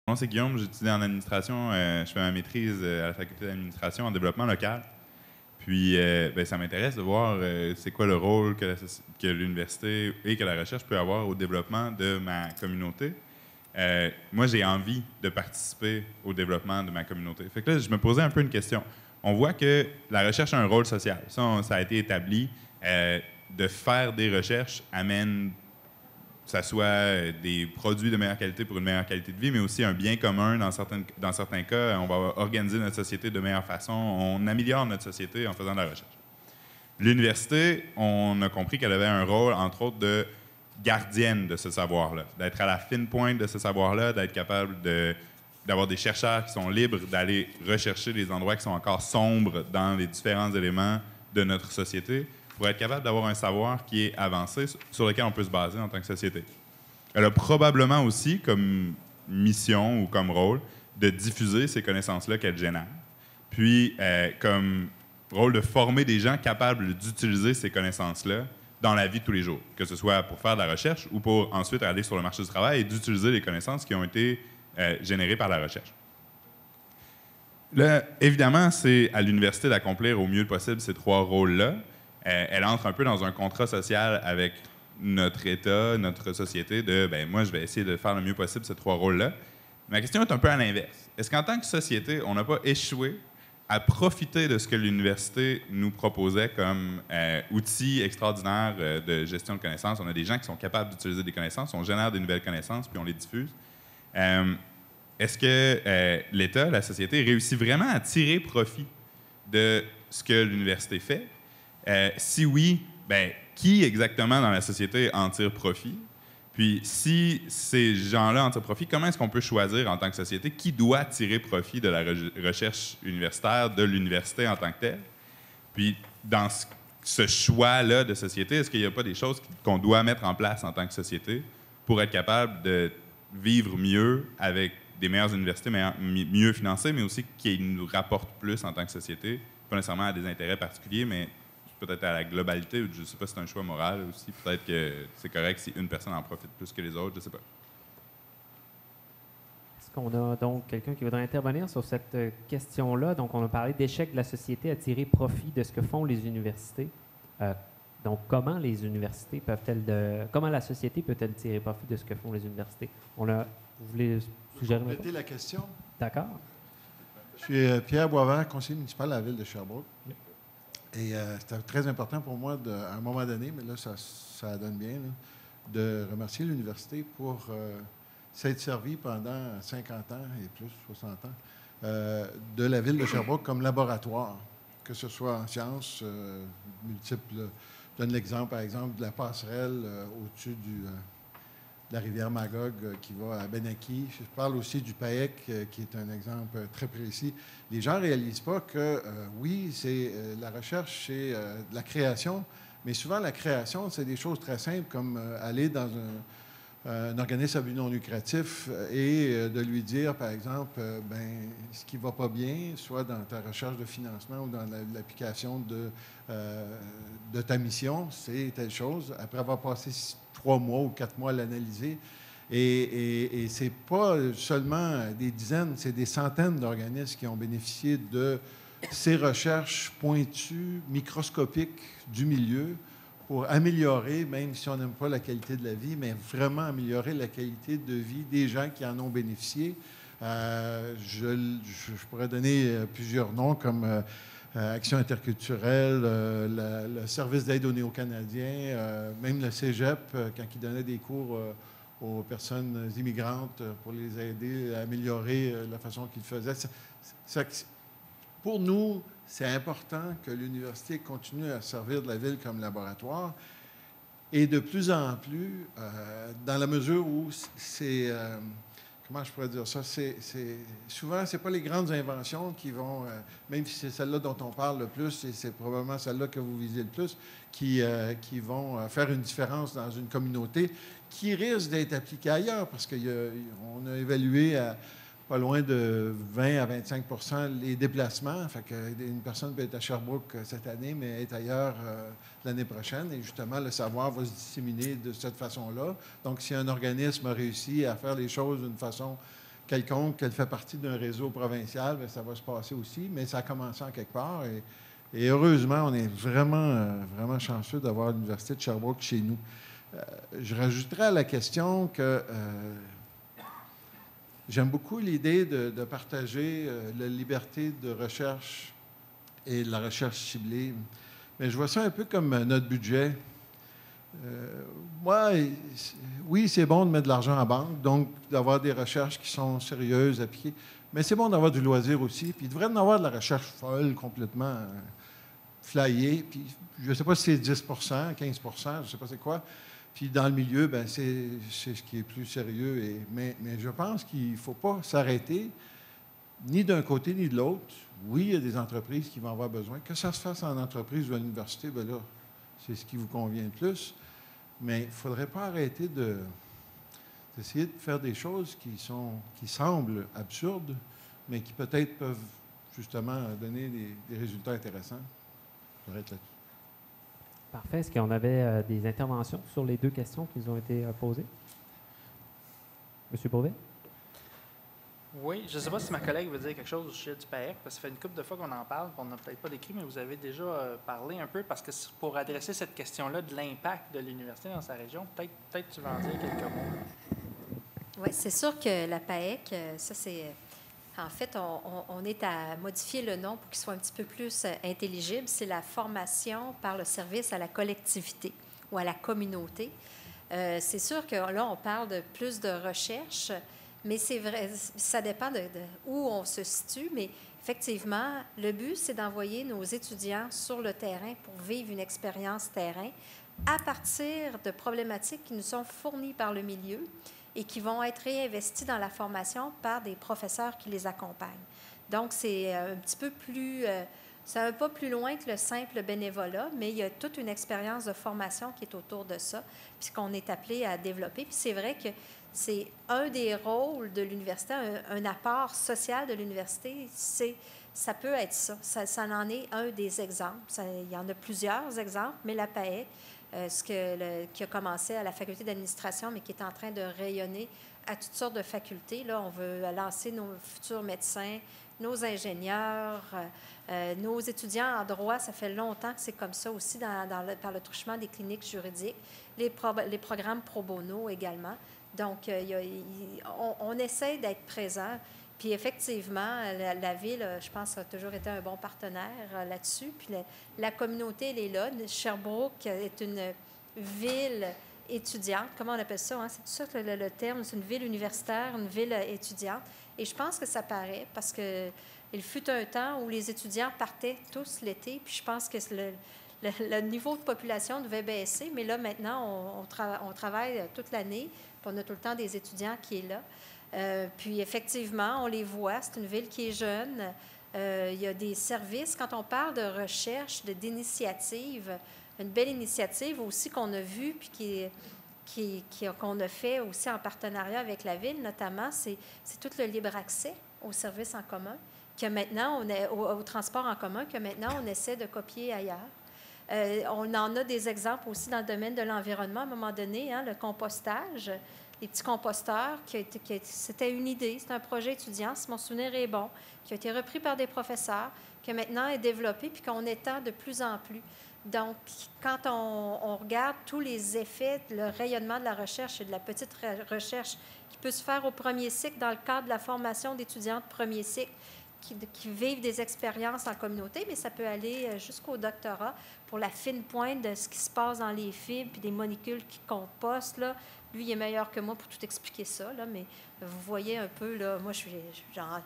Mon nom, c'est Guillaume, j'étudie en administration. Je fais ma maîtrise à la faculté d'administration en développement local. Puis, ça m'intéresse de voir c'est quoi le rôle que l'université et que la recherche peut avoir au développement de ma communauté. Moi, j'ai envie de participer au développement de ma communauté. Fait que là, je me posais un peu une question. On voit que la recherche a un rôle social. Ça a été établi. De faire des recherches amène que ça soit des produits de meilleure qualité pour une meilleure qualité de vie, mais aussi un bien commun dans certains cas. On va organiser notre société de meilleure façon. On améliore notre société en faisant de la recherche. L'université, on a compris qu'elle avait un rôle, entre autres, de gardienne de ce savoir-là, d'être à la fine pointe de ce savoir-là, d'être capable d'avoir des chercheurs qui sont libres d'aller rechercher les endroits qui sont encore sombres dans les différents éléments de notre société, pour être capable d'avoir un savoir qui est avancé, sur lequel on peut se baser en tant que société. Elle a probablement aussi comme mission ou comme rôle de diffuser ces connaissances-là qu'elle génère. Puis, comme rôle de former des gens capables d'utiliser ces connaissances-là dans la vie de tous les jours, que ce soit pour faire de la recherche ou pour ensuite aller sur le marché du travail et d'utiliser les connaissances qui ont été générées par la recherche. Là, évidemment, c'est à l'université d'accomplir au mieux possible ces trois rôles-là. Elle entre un peu dans un contrat social avec notre État, notre société, de moi, je vais essayer de faire le mieux possible ces trois rôles-là. Ma question est un peu à l'inverse. Est-ce qu'en tant que société, on n'a pas échoué à profiter de ce que l'université nous proposait comme outil extraordinaire de gestion de connaissances? On a des gens qui sont capables d'utiliser des connaissances, on génère des nouvelles connaissances, puis on les diffuse. Est-ce que l'État, la société, réussit vraiment à tirer profit de ce que l'université fait? Si oui, qui exactement dans la société en tire profit? Puis si ces gens-là en tirent profit, comment est-ce qu'on peut choisir en tant que société qui doit tirer profit de la recherche universitaire, de l'université en tant que telle? Puis dans ce choix-là de société, est-ce qu'il n'y a pas des choses qu'on doit mettre en place en tant que société pour être capable de vivre mieux avec des meilleures universités mieux financées, mais aussi qui nous rapportent plus en tant que société, pas nécessairement à des intérêts particuliers, mais peut-être à la globalité, ou je ne sais pas si c'est un choix moral aussi. Peut-être que c'est correct si une personne en profite plus que les autres, je ne sais pas. Est-ce qu'on a donc quelqu'un qui voudrait intervenir sur cette question-là? Donc, on a parlé d'échec de la société à tirer profit de ce que font les universités. Donc, comment les universités peuvent-elles... comment la société peut-elle tirer profit de ce que font les universités? Vous voulez suggérer... Compléter la question? D'accord. Je suis Pierre Boisvert, conseiller municipal à la ville de Sherbrooke. Oui. Et c'était très important pour moi, à un moment donné, mais là, ça donne bien, là, de remercier l'université pour s'être servi pendant 50 ans et plus, 60 ans, de la ville de Sherbrooke comme laboratoire, que ce soit en sciences multiples. Je donne l'exemple, par exemple, de la passerelle au-dessus de la rivière Magog qui va à Benaki. Je parle aussi du PAEC, qui est un exemple très précis. Les gens ne réalisent pas que, oui, c'est la recherche, c'est de la création, mais souvent la création, c'est des choses très simples comme aller dans un organisme à but non lucratif et de lui dire, par exemple, ce qui ne va pas bien, soit dans ta recherche de financement ou dans l'application de ta mission, c'est telle chose. Après avoir passé 3 mois ou 4 mois à l'analyser. Et ce n'est pas seulement des dizaines, c'est des centaines d'organismes qui ont bénéficié de ces recherches pointues, microscopiques du milieu pour améliorer, même si on n'aime pas la qualité de la vie, mais vraiment améliorer la qualité de vie des gens qui en ont bénéficié. Je pourrais donner plusieurs noms comme Action interculturelle, le service d'aide aux Néo-Canadiens, même le cégep, quand il donnait des cours aux personnes immigrantes pour les aider à améliorer la façon qu'ils faisaient. Pour nous, c'est important que l'université continue à servir de la ville comme laboratoire et de plus en plus, dans la mesure où c'est... comment je pourrais dire ça? Souvent, ce n'est pas les grandes inventions qui vont, même si c'est celle-là dont on parle le plus, et c'est probablement celle-là que vous visez le plus, qui vont faire une différence dans une communauté qui risque d'être appliquée ailleurs, parce qu'on a évalué à pas loin de 20 à 25 % les déplacements. Fait qu'une personne peut être à Sherbrooke cette année, mais être ailleurs l'année prochaine. Et justement, le savoir va se disséminer de cette façon-là. Donc, si un organisme a réussi à faire les choses d'une façon quelconque, qu'elle fait partie d'un réseau provincial, bien, ça va se passer aussi, mais ça a commencé en quelque part. Et heureusement, on est vraiment chanceux d'avoir l'Université de Sherbrooke chez nous. Je rajouterais à la question que j'aime beaucoup l'idée de partager la liberté de recherche et la recherche ciblée. Mais je vois ça un peu comme notre budget. Moi, oui, c'est bon de mettre de l'argent en banque, donc d'avoir des recherches qui sont sérieuses, appliquées, mais c'est bon d'avoir du loisir aussi. Puis il devrait y en avoir de la recherche folle, complètement flyée. Puis je ne sais pas si c'est 10 15 je ne sais pas c'est quoi. Puis dans le milieu, ben c'est ce qui est plus sérieux. Mais je pense qu'il ne faut pas s'arrêter ni d'un côté ni de l'autre. Oui, il y a des entreprises qui vont avoir besoin. Que ça se fasse en entreprise ou à l'université, bien là, c'est ce qui vous convient le plus. Mais il ne faudrait pas arrêter d'essayer de faire des choses qui semblent absurdes, mais qui peut-être peuvent justement donner des résultats intéressants. Je devrais être là-dessus. Parfait. Est-ce qu'on avait des interventions sur les deux questions qui nous ont été posées? Monsieur Beauvais? Oui, je ne sais pas si ma collègue veut dire quelque chose au sujet du PAEC, parce que ça fait une couple de fois qu'on en parle, on n'a peut-être pas d'écrit, mais vous avez déjà parlé un peu, parce que pour adresser cette question-là de l'impact de l'université dans sa région, peut-être tu vas en dire quelques mots. Oui, c'est sûr que la PAEC, ça c'est... En fait, on est à modifier le nom pour qu'il soit un petit peu plus intelligible. C'est la formation par le service à la collectivité ou à la communauté. C'est sûr que là, on parle de plus de recherche, mais c'est vrai, ça dépend de où on se situe. Mais effectivement, le but, c'est d'envoyer nos étudiants sur le terrain pour vivre une expérience terrain à partir de problématiques qui nous sont fournies par le milieu et qui vont être réinvestis dans la formation par des professeurs qui les accompagnent. Donc, c'est un petit peu plus... ça va pas plus loin que le simple bénévolat, mais il y a toute une expérience de formation qui est autour de ça, puis qu'on est appelé à développer. Puis c'est vrai que c'est un des rôles de l'université, un apport social de l'université, ça peut être ça. Ça en est un des exemples. Il y en a plusieurs exemples, mais la PAEC, qui a commencé à la faculté d'administration, mais qui est en train de rayonner à toutes sortes de facultés. Là, on veut lancer nos futurs médecins, nos ingénieurs, nos étudiants en droit. Ça fait longtemps que c'est comme ça aussi par le truchement des cliniques juridiques, les programmes pro bono également. Donc, on essaie d'être présent. Puis effectivement, la Ville, je pense, a toujours été un bon partenaire là-dessus. Puis la communauté, elle est là. Sherbrooke est une ville étudiante. Comment on appelle ça? Hein? C'est tout ça le terme. C'est une ville universitaire, une ville étudiante. Et je pense que ça paraît parce qu'il fut un temps où les étudiants partaient tous l'été. Puis je pense que le niveau de population devait baisser. Mais là, maintenant, on travaille toute l'année. Puis on a tout le temps des étudiants qui sont là. Puis effectivement, on les voit, c'est une ville qui est jeune. Il y a des services. Quand on parle de recherche, d'initiative, une belle initiative aussi qu'on a vue puis qu'on a fait aussi en partenariat avec la Ville, notamment, c'est tout le libre accès aux services en commun, que maintenant, au transport en commun, que maintenant, on essaie de copier ailleurs. On en a des exemples aussi dans le domaine de l'environnement, à un moment donné, hein, le compostage. Les petits composteurs, c'était une idée, c'est un projet étudiant, si mon souvenir est bon, qui a été repris par des professeurs, qui maintenant est développé, puis qu'on étend de plus en plus. Donc, quand on regarde tous les effets, le rayonnement de la recherche et de la petite recherche qui peut se faire au premier cycle dans le cadre de la formation d'étudiants de premier cycle, qui vivent des expériences en communauté, mais ça peut aller jusqu'au doctorat pour la fine pointe de ce qui se passe dans les fibres puis des molécules qui compostent, là. Lui, il est meilleur que moi pour tout expliquer ça, là, mais vous voyez un peu, là, moi, je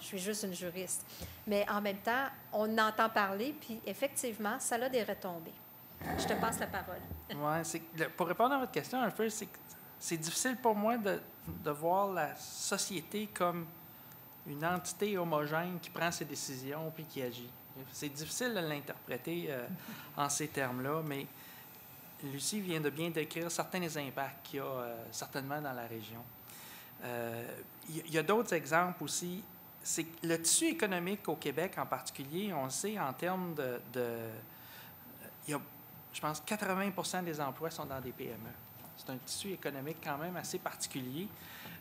suis juste une juriste. Mais en même temps, on entend parler, puis effectivement, ça a des retombées. Je te passe la parole. Oui, pour répondre à votre question, un peu, c'est difficile pour moi de voir la société comme une entité homogène qui prend ses décisions puis qui agit. C'est difficile de l'interpréter en ces termes-là, mais Lucie vient de bien décrire certains des impacts qu'il y a certainement dans la région. Il y a d'autres exemples aussi. C'est le tissu économique au Québec en particulier, on le sait en termes il y a, je pense, 80% des emplois sont dans des PME. C'est un tissu économique quand même assez particulier.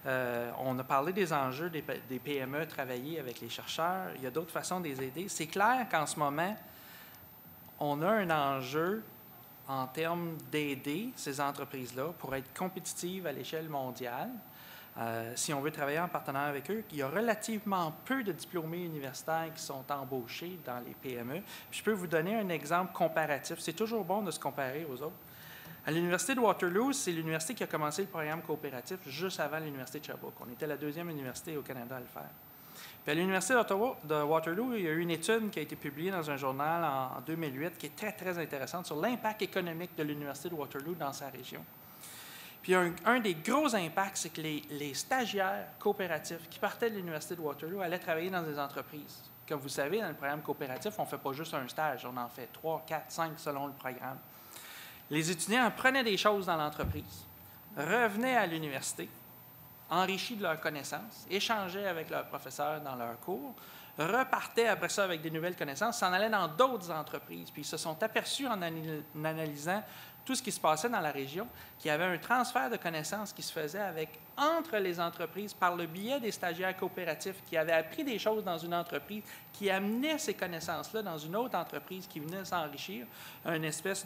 On a parlé des enjeux des PME, travailler avec les chercheurs. Il y a d'autres façons de les aider. C'est clair qu'en ce moment, on a un enjeu en termes d'aider ces entreprises-là pour être compétitives à l'échelle mondiale. Si on veut travailler en partenariat avec eux, il y a relativement peu de diplômés universitaires qui sont embauchés dans les PME. Puis je peux vous donner un exemple comparatif. C'est toujours bon de se comparer aux autres. À l'Université de Waterloo, c'est l'université qui a commencé le programme coopératif juste avant l'Université de Sherbrooke. On était la deuxième université au Canada à le faire. Puis à l'Université de Waterloo, il y a eu une étude qui a été publiée dans un journal en 2008 qui est très, très intéressante sur l'impact économique de l'Université de Waterloo dans sa région. Puis un des gros impacts, c'est que les stagiaires coopératifs qui partaient de l'Université de Waterloo allaient travailler dans des entreprises. Comme vous savez, dans le programme coopératif, on ne fait pas juste un stage, on en fait 3, 4, 5 selon le programme. Les étudiants apprenaient des choses dans l'entreprise, revenaient à l'université, enrichis de leurs connaissances, échangeaient avec leurs professeurs dans leurs cours, repartaient après ça avec des nouvelles connaissances, s'en allaient dans d'autres entreprises. Puis ils se sont aperçus en analysant tout ce qui se passait dans la région, qu'il y avait un transfert de connaissances qui se faisait entre les entreprises par le biais des stagiaires coopératifs qui avaient appris des choses dans une entreprise, qui amenaient ces connaissances-là dans une autre entreprise qui venait s'enrichir, une espèce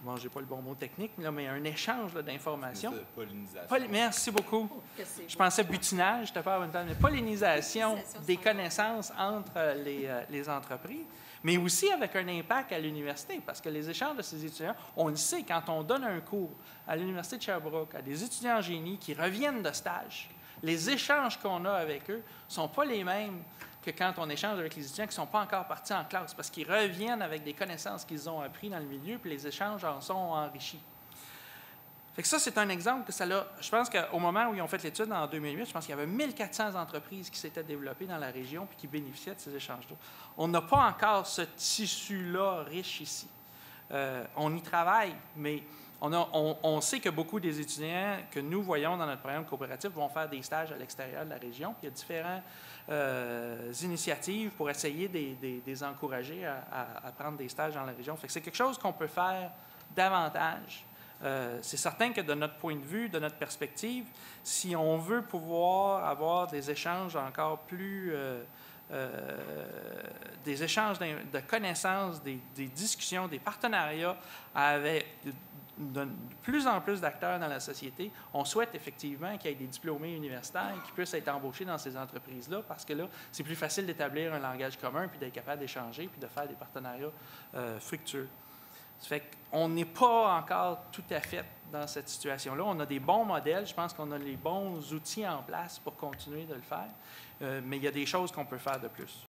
bon, je n'ai pas le bon mot technique, là, mais un échange d'informations. Pollinisation. Merci beaucoup. Je pensais butinage, je te parle en même temps, mais pollinisation des connaissances entre les entreprises, mais aussi avec un impact à l'université, parce que les échanges de ces étudiants, on le sait, quand on donne un cours à l'Université de Sherbrooke à des étudiants en génie qui reviennent de stage, les échanges qu'on a avec eux ne sont pas les mêmes que quand on échange avec les étudiants qui ne sont pas encore partis en classe, parce qu'ils reviennent avec des connaissances qu'ils ont apprises dans le milieu, puis les échanges en sont enrichis. Fait que ça, c'est un exemple que ça l'a. Je pense qu'au moment où ils ont fait l'étude en 2008, je pense qu'il y avait 1400 entreprises qui s'étaient développées dans la région puis qui bénéficiaient de ces échanges-là. On n'a pas encore ce tissu-là riche ici. On y travaille, mais on sait que beaucoup des étudiants que nous voyons dans notre programme coopératif vont faire des stages à l'extérieur de la région. Puis il y a différentes initiatives pour essayer de les encourager à prendre des stages dans la région. Fait que c'est quelque chose qu'on peut faire davantage. C'est certain que de notre point de vue, de notre perspective, si on veut pouvoir avoir des échanges encore plus... des échanges de connaissances, des discussions, des partenariats avec de plus en plus d'acteurs dans la société, on souhaite effectivement qu'il y ait des diplômés universitaires qui puissent être embauchés dans ces entreprises-là, parce que là, c'est plus facile d'établir un langage commun, puis d'être capable d'échanger, puis de faire des partenariats fructueux. Ça fait qu'on n'est pas encore tout à fait dans cette situation-là. On a des bons modèles, je pense qu'on a les bons outils en place pour continuer de le faire, mais il y a des choses qu'on peut faire de plus.